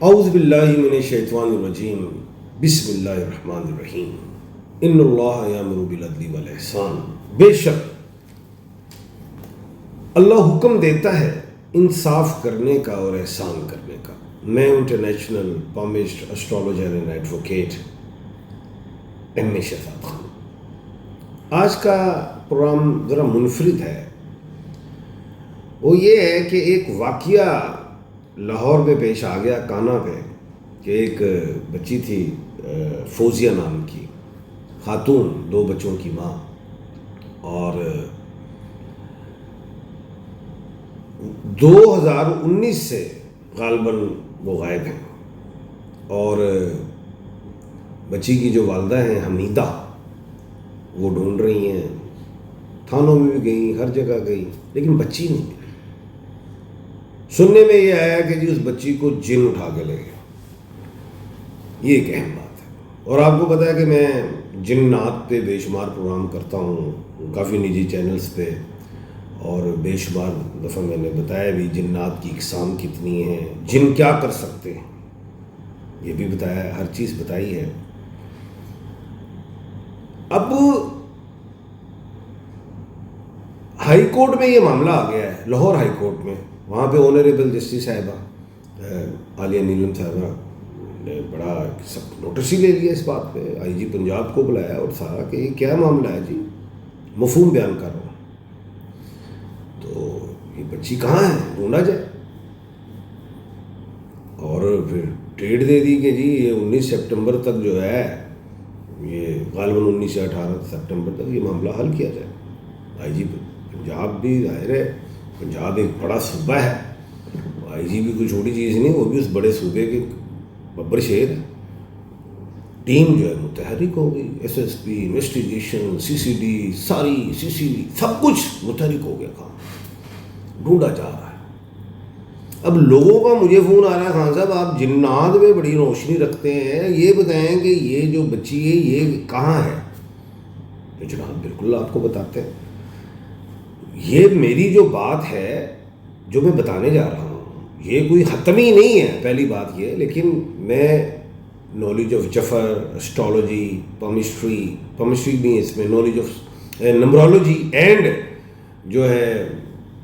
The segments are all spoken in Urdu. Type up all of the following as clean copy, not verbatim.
اعوذ باللہ من الشیطان الرجیم بسم اللہ الرحمن الرحیم ان اللہ یامر بالعدل والاحسان. بے شک اللہ حکم دیتا ہے انصاف کرنے کا اور احسان کرنے کا. میں international palmist astrologer and advocate M A Shahzad Khan. آج کا پروگرام ذرا منفرد ہے. وہ یہ ہے کہ ایک واقعہ لاہور میں پیش آ گیا کانا پہ کہ ایک بچی تھی فوزیہ نام کی خاتون، 2 بچوں کی ماں، اور 2019 سے غالباً وہ غائب ہیں. اور بچی کی جو والدہ ہیں حمیدہ، وہ ڈھونڈ رہی ہیں، تھانوں میں بھی گئی، ہر جگہ گئی، لیکن بچی نہیں ملی. سننے میں یہ آیا کہ جی اس بچی کو جن اٹھا کے لے گیا. یہ ایک اہم بات ہے. اور آپ کو پتہ ہے کہ میں جنات پہ بے شمار پروگرام کرتا ہوں کافی نجی چینلز پہ، اور بے شمار دفعہ میں نے بتایا بھی جنات کی اقسام کتنی ہیں، جن کیا کر سکتے ہیں، یہ بھی بتایا، ہر چیز بتائی ہے. اب ہائی کورٹ میں یہ معاملہ آ گیا ہے، لاہور ہائی کورٹ میں. وہاں پہ آنریبل جسٹس صاحبہ عالیہ نیلم صاحبہ نے بڑا سخت نوٹس ہی لے لیا اس بات پہ. آئی جی پنجاب کو بلایا اور سارا کہ یہ کیا معاملہ ہے جی، مفہوم بیان کر رہا ہوں. تو یہ بچی کہاں ہے، ڈھونڈا جائے. اور پھر ڈیٹ دے دی کہ جی یہ 19 سپٹمبر تک جو ہے، یہ غالباً 19 یا 18 سپٹمبر تک یہ معاملہ حل کیا جائے. آئی جی پنجاب بھی ظاہر ہے، پنجاب ایک بڑا صوبہ ہے، آئی جی بھی کوئی چھوٹی چیز نہیں، وہ بھی اس بڑے صوبے کے ببر شیر ہے. ٹیم جو ہے متحرک ہو گئی، ایس ایس پی، انویسٹیگیشن، سی سی ڈی، ساری سی سی ڈی سب کچھ متحرک ہو گیا. کام ڈھونڈا جا رہا ہے. اب لوگوں کا مجھے فون آ رہا ہے، خان صاحب آپ جنات میں بڑی روشنی رکھتے ہیں، یہ بتائیں کہ یہ جو بچی ہے یہ کہاں ہے. تو جناب بالکل آپ کو بتاتے ہیں. یہ میری جو بات ہے جو میں بتانے جا رہا ہوں، یہ کوئی حتمی نہیں ہے، پہلی بات یہ. لیکن میں نالج آف جفر، اسٹرالوجی، پامسٹری نہیں، اس میں نالج آف نمبرولوجی اینڈ جو ہے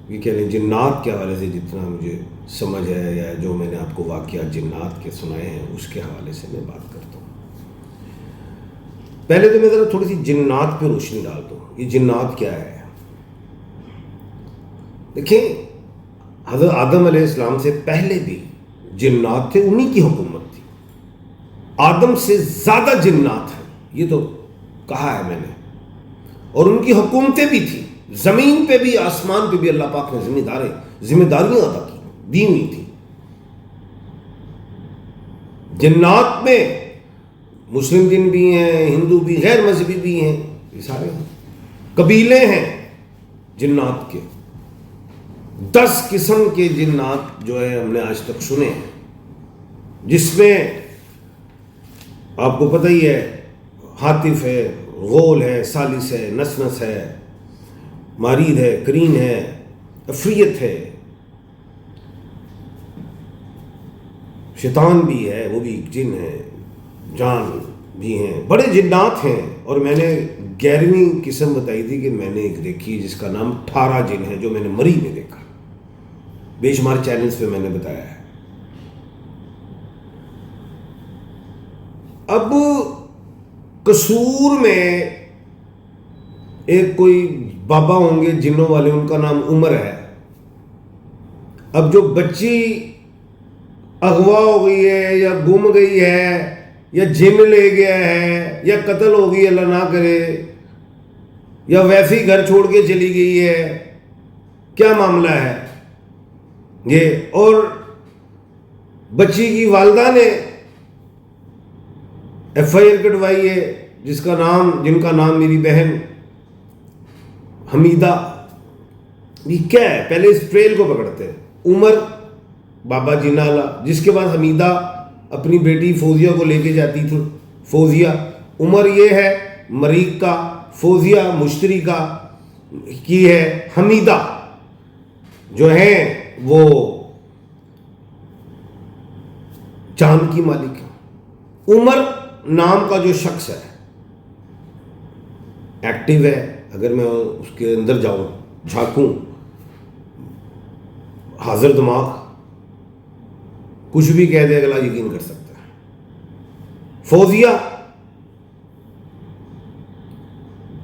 یہ کہہ لیں جنات کے حوالے سے جتنا مجھے سمجھ ہے، یا جو میں نے آپ کو واقعات جنات کے سنائے ہیں اس کے حوالے سے میں بات کرتا ہوں. پہلے تو میں ذرا تھوڑی سی جنات پہ روشنی ڈال دوں. یہ جنات کیا ہے؟ دیکھیں، حضرت آدم علیہ السلام سے پہلے بھی جنات تھے، انہی کی حکومت تھی. آدم سے زیادہ جنات ہیں، یہ تو کہا ہے میں نے، اور ان کی حکومتیں بھی تھیں. زمین پہ بھی آسمان پہ بھی اللہ پاک نے ذمہ داریاں ادا کی، دی ہوئی تھیں. جنات میں مسلم جن بھی ہیں، ہندو بھی، غیر مذہبی بھی ہیں، یہ سارے ہیں. قبیلے ہیں جنات کے، 10 قسم کے جنات جو ہے ہم نے آج تک سنے ہیں، جس میں آپ کو پتہ ہی ہے حاطف ہے، غول ہے، سالس ہے، نسنس ہے، مارید ہے، کرین ہے، عفریت ہے، شیطان بھی ہے، وہ بھی ایک جن ہے، جان بھی ہیں، بڑے جنات ہیں. اور میں نے 11ویں قسم بتائی تھی کہ میں نے ایک دیکھی جس کا نام 18 جن ہے، جو میں نے مری میں دیکھا. بے شمار چینلز پہ میں نے بتایا ہے. اب قصور میں ایک کوئی بابا ہوں گے جنوں والے، ان کا نام عمر ہے. اب جو بچی اغوا ہو گئی ہے، یا گم گئی ہے، یا جن لے گیا ہے، یا قتل ہو گئی اللہ نہ کرے، یا ویسے ہی گھر چھوڑ کے چلی گئی ہے، کیا معاملہ ہے یہ؟ اور بچی کی والدہ نے ایف آئی آر کٹوائی ہے، جن کا نام میری بہن حمیدہ. یہ کیا ہے؟ پہلے اس فیل کو پکڑتے ہیں. عمر بابا جنالا، جس کے بعد حمیدہ اپنی بیٹی فوزیہ کو لے کے جاتی تھی. فوزیہ، عمر یہ ہے مریخ کا، فوزیہ مشتری کا کی ہے. حمیدہ جو ہیں وہ چاند کی مالک ہے۔ عمر نام کا جو شخص ہے ایکٹیو ہے، اگر میں اس کے اندر جاؤں جھانکوں، حاضر دماغ، کچھ بھی کہہ دے اگلا یقین کر سکتا ہے۔ فوزیہ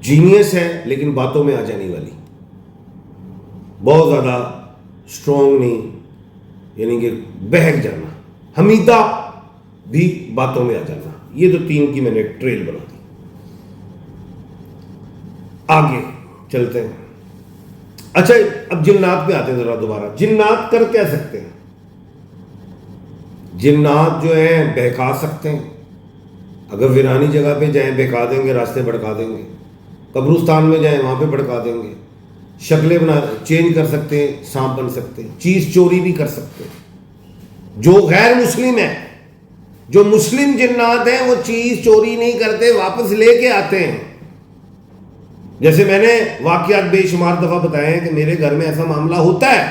جینیس ہے لیکن باتوں میں آ جانے والی، بہت زیادہ اسٹرانگ نہیں، یعنی کہ بہک جانا۔ حمیدہ بھی باتوں میں آ جانا۔ یہ تو 3 کی میں نے ٹریل بنا دی۔ آگے چلتے ہیں۔ اچھا اب جنات پہ آتے ہیں ذرا دوبارہ۔ جنات کر کیا سکتے ہیں؟ جنات جو ہیں بہکا سکتے ہیں، اگر ویرانی جگہ پہ جائیں بہکا دیں گے، راستے بھڑکا دیں گے، قبرستان میں جائیں وہاں پہ بھڑکا دیں گے، شکلیں بنا چینج کر سکتے ہیں، سانپ بن سکتے ہیں، چیز چوری بھی کر سکتے ہیں۔ جو غیر مسلم ہے، جو مسلم جنات ہیں وہ چیز چوری نہیں کرتے، واپس لے کے آتے ہیں۔ جیسے میں نے واقعات بے شمار دفعہ بتائے ہیں کہ میرے گھر میں ایسا معاملہ ہوتا ہے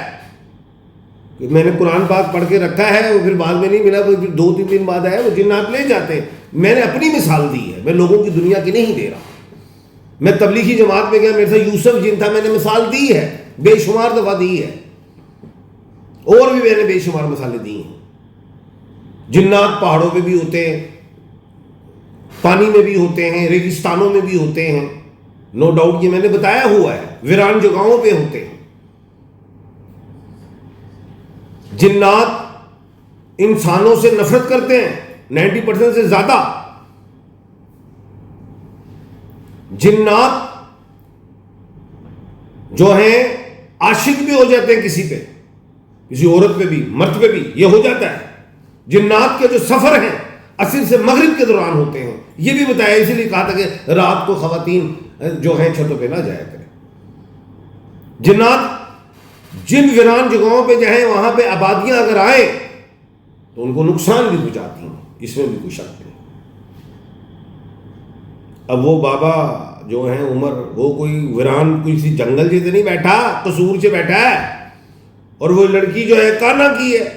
کہ میں نے قرآن پاک پڑھ کے رکھا ہے، وہ پھر بعد میں نہیں ملا، وہ پھر 2-3 دن بعد آیا، وہ جنات لے جاتے ہیں۔ میں نے اپنی مثال دی ہے، میں لوگوں کی دنیا کی نہیں دے رہا۔ میں تبلیغی جماعت میں گیا، میرے سے یوسف جن تھا، میں نے مثال دی ہے، بے شمار دفعہ دی ہے، اور بھی میں نے بے شمار مثالیں دی ہیں۔ جنات پہاڑوں پہ بھی ہوتے ہیں، پانی میں بھی ہوتے ہیں، ریگستانوں میں بھی ہوتے ہیں، نو ڈاؤٹ، یہ میں نے بتایا ہوا ہے، ویران جگہوں پہ ہوتے ہیں۔ جنات انسانوں سے نفرت کرتے ہیں 90% سے زیادہ۔ جنات جو ہیں عاشق بھی ہو جاتے ہیں کسی پہ، کسی عورت پہ بھی، مرد پہ بھی یہ ہو جاتا ہے۔ جنات کے جو سفر ہیں عصر سے مغرب کے دوران ہوتے ہیں، یہ بھی بتایا، اسی لیے کہا تھا کہ رات کو خواتین جو ہیں چھتوں پہ نہ جایا کریں۔ جنات جن ویران جگہوں پہ جائیں وہاں پہ آبادیاں اگر آئیں تو ان کو نقصان بھی پہنچاتی ہیں، اس میں بھی کوئی شک نہیں۔ اب وہ بابا جو ہیں عمر، وہ کوئی ویران کسی جنگل جیسے نہیں بیٹھا، قصور سے بیٹھا ہے، اور وہ لڑکی جو ہے کانا کی ہے،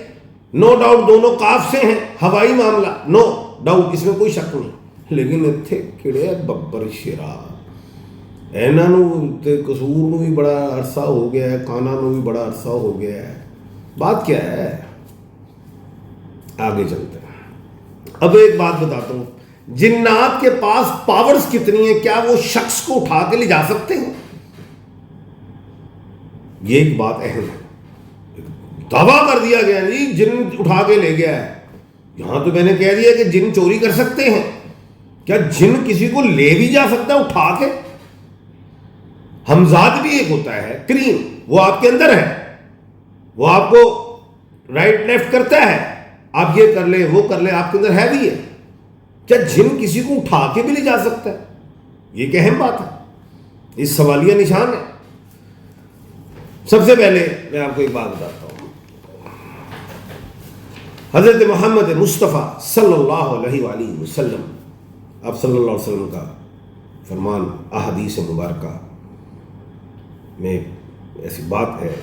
نو ڈاؤٹ دونوں کاف سے ہیں، ہوائی معاملہ، نو ڈاؤٹ، اس میں کوئی شک نہیں۔ لیکن اتنے کڑے ببر شیرا اینا نو تے قصور نو بھی بڑا عرصہ ہو گیا ہے، کانا نو بھی بڑا عرصہ ہو گیا ہے، بات کیا ہے؟ آگے چلتے ہیں۔ اب ایک بات بتاتا ہوں، جنات کے پاس پاورز کتنی ہیں؟ کیا وہ شخص کو اٹھا کے لے جا سکتے ہیں؟ یہ ایک بات اہم ہے۔ دعویٰ کر دیا گیا جی جن اٹھا کے لے گیا ہے، یہاں تو میں نے کہہ دیا کہ جن چوری کر سکتے ہیں، کیا جن کسی کو لے بھی جا سکتا ہے اٹھا کے؟ ہمزاد بھی ایک ہوتا ہے، کریم، وہ آپ کے اندر ہے، وہ آپ کو رائٹ لیفٹ کرتا ہے، آپ یہ کر لیں وہ کر لیں، آپ کے اندر ہے بھی ہے۔ کیا جن کسی کو اٹھا کے بھی لے جا سکتا ہے؟ یہ ایک اہم بات ہے، اس سوالیہ نشان ہے۔ سب سے پہلے میں آپ کو ایک بات بتاتا ہوں، حضرت محمد مصطفیٰ صلی اللہ علیہ وآلہ وسلم، آپ صلی اللہ علیہ وسلم کا فرمان احادیث مبارکہ میں ایسی بات ہے،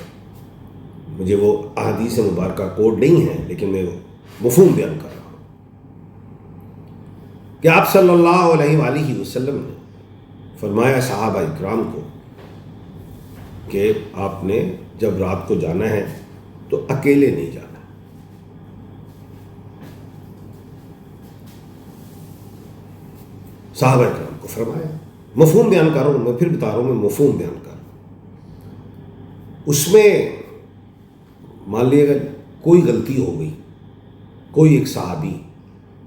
مجھے وہ احادیث مبارکہ کوڈ نہیں ہے لیکن میں مفہوم بیان کر رہا ہوں کہ آپ صلی اللہ علیہ وآلہ وسلم نے فرمایا صحابہ اکرام کو کہ آپ نے جب رات کو جانا ہے تو اکیلے نہیں جانا۔ صحابہ اکرام کو فرمایا، مفہوم بیان کر رہا ہوں، میں پھر بتا رہا ہوں، میں مفہوم بیان کر رہا ہوں۔ اس میں مان لیے اگر کوئی غلطی ہو گئی، کوئی ایک صحابی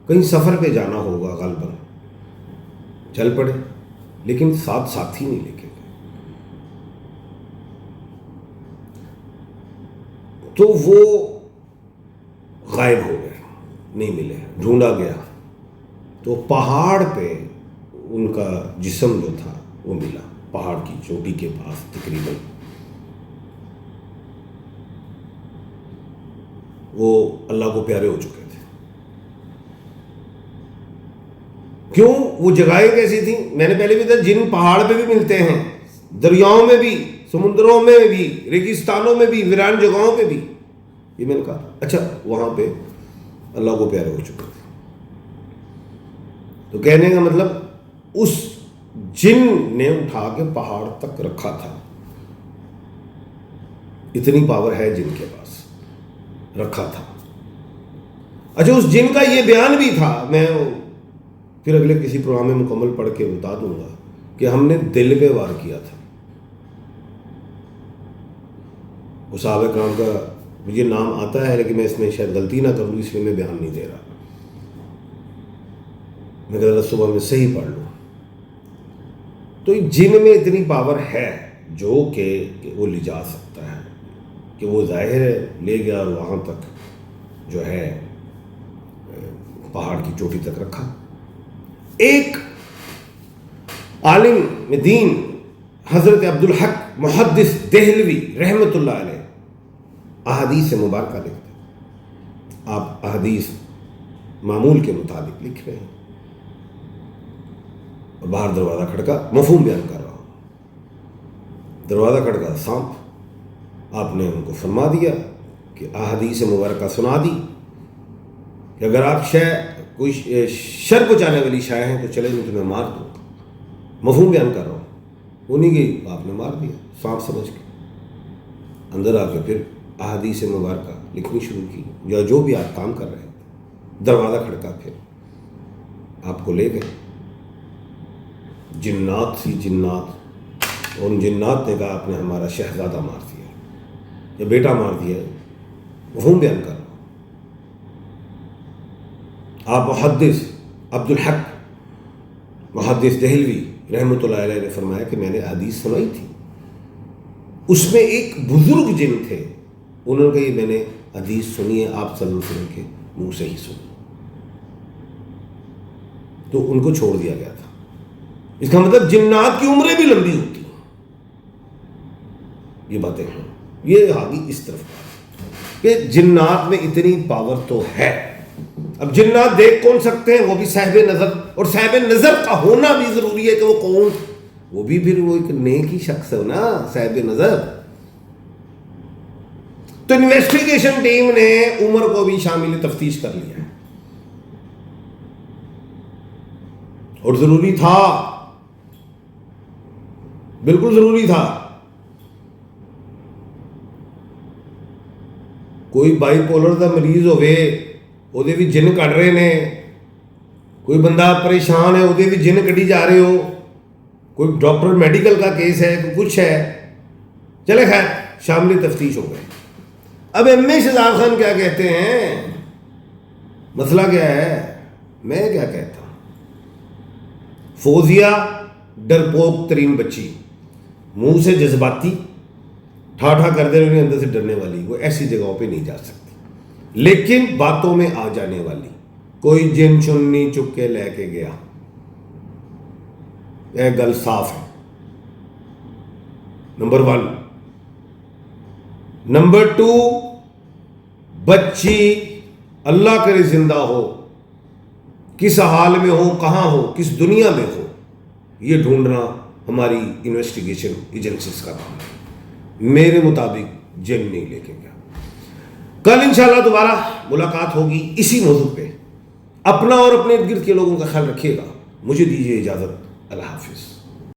کہیں سفر پہ جانا ہوگا، غالباً چل پڑے، لیکن ساتھ ساتھی نہیں لے کے گئے، تو وہ غائب ہو گئے، نہیں ملے، ڈھونڈا گیا تو پہاڑ پہ ان کا جسم جو تھا وہ ملا، پہاڑ کی چوٹی کے پاس تقریباً۔ وہ اللہ کو پیارے ہو چکے تھے۔ کیوں؟ وہ جگہیں کیسی تھیں؟ میں نے پہلے بھی بتایا، جن پہاڑ پہ بھی ملتے ہیں، دریاؤں میں بھی، سمندروں میں بھی، ریگستانوں میں بھی، ویران جگہوں پہ بھی، یہ میں نے کہا۔ اچھا وہاں پہ اللہ کو پیارے ہو چکے تھے. تو کہنے کا مطلب اس جن نے اٹھا کے پہاڑ تک رکھا تھا. اتنی پاور ہے جن کے پاس, رکھا تھا. اچھا, اس جن کا یہ بیان بھی تھا, میں پھر اگلے کسی پروگرام میں مکمل پڑھ کے بتا دوں گا, کہ ہم نے دل پہ وار کیا تھا. وہ صحابہ کرام کا مجھے نام آتا ہے لیکن میں اس میں شاید غلطی نہ کروں, اس لیے میں بیان نہیں دے رہا. میں کہتا تھا صبح میں صحیح پڑھ لوں. تو جن میں اتنی پاور ہے جو کہ وہ لے جا سکتا ہے, کہ وہ ظاہر ہے لے گیا اور وہاں تک جو ہے پہاڑ کی چوٹی تک رکھا. ایک عالم دین حضرت عبدالحق محدث دہلوی رحمۃ اللہ علیہ احادیث مبارکہ لکھتے ہیں. آپ احادیث معمول کے مطابق لکھ رہے ہیں, اور باہر دروازہ کھڑکا, مفہوم بیان کر رہا ہوں. دروازہ کھڑکا سانپ. آپ نے ان کو فرما دیا کہ احادیث مبارکہ سنا دی کہ اگر آپ کوئی شر پہنچانے والی شے ہیں تو چلے, میں تمہیں مار دوں. مفہوم بیان کر رہا ہوں. وہ نہیں گئی, آپ نے مار دیا سانپ سمجھ کے. اندر آ کے پھر احادیث مبارکہ لکھنی شروع کی, یا جو بھی آپ کام کر رہے تھے. دروازہ کھڑکا, پھر آپ کو لے گئے. جنات سی جنات, اور ان جنات نے کہا آپ نے ہمارا شہزادہ مار دیا یا بیٹا مار دیا. مفہوم بیان کر رہا ہوں. آپ محدث عبدالحق محدث دہلوی رحمۃ اللہ علیہ نے فرمایا کہ میں نے حدیث سنائی تھی, اس میں ایک بزرگ جن تھے, انہوں نے کہا یہ میں نے حدیث سنی ہے آپ صلی اللہ علیہ وسلم کے منہ سے ہی سنی. تو ان کو چھوڑ دیا گیا تھا. اس کا مطلب جنات کی عمریں بھی لمبی ہوتی ہیں. یہ باتیں ہیں. یہ آگے اس طرف کہ جنات میں اتنی پاور تو ہے. اب جنات دیکھ کون سکتے ہیں؟ وہ بھی صاحب نظر, اور صاحب نظر کا ہونا بھی ضروری ہے. کہ وہ کون؟ وہ بھی پھر وہ ایک نیک ہی شخص ہے نا, صاحب نظر. تو انویسٹیگیشن ٹیم نے عمر کو بھی شامل تفتیش کر لیا, اور ضروری تھا, بالکل ضروری تھا. کوئی بائی پولر دا مریض ہوئے, ਉਹਦੇ بھی جن کٹ رہے نے, کوئی بندہ پریشان ہے ਉਹਦੇ بھی جن کٹی جا رہے ہو, کوئی ڈاکٹر میڈیکل کا کیس ہے, کوئی کچھ ہے, چلے خیر شامل تفتیش ہو گئے. اب ایم اے شہزاد خان کیا کہتے ہیں؟ مسئلہ کیا ہے؟ میں کیا کہتا ہوں, فوزیہ ڈرپوک ترین بچی, منہ سے جذباتی, ٹھا ٹھا کر دے رہے, اندر سے ڈرنے والی, وہ ایسی جگہوں پہ نہیں جا سکتی, لیکن باتوں میں آ جانے والی. کوئی جن چننی چک کے لے کے گیا, یہ گل صاف ہے. نمبر 1. نمبر 2, بچی اللہ کرے زندہ ہو, کس حال میں ہو, کہاں ہو, کس دنیا میں ہو, یہ ڈھونڈنا ہماری انویسٹیگیشن ایجنسیز کا کام ہے. میرے مطابق جن نہیں لے کے گیا. کل انشاءاللہ دوبارہ ملاقات ہوگی اسی موضوع پہ. اپنا اور اپنے ارد گرد کے لوگوں کا خیال رکھیے گا. مجھے دیجیے اجازت. اللہ حافظ.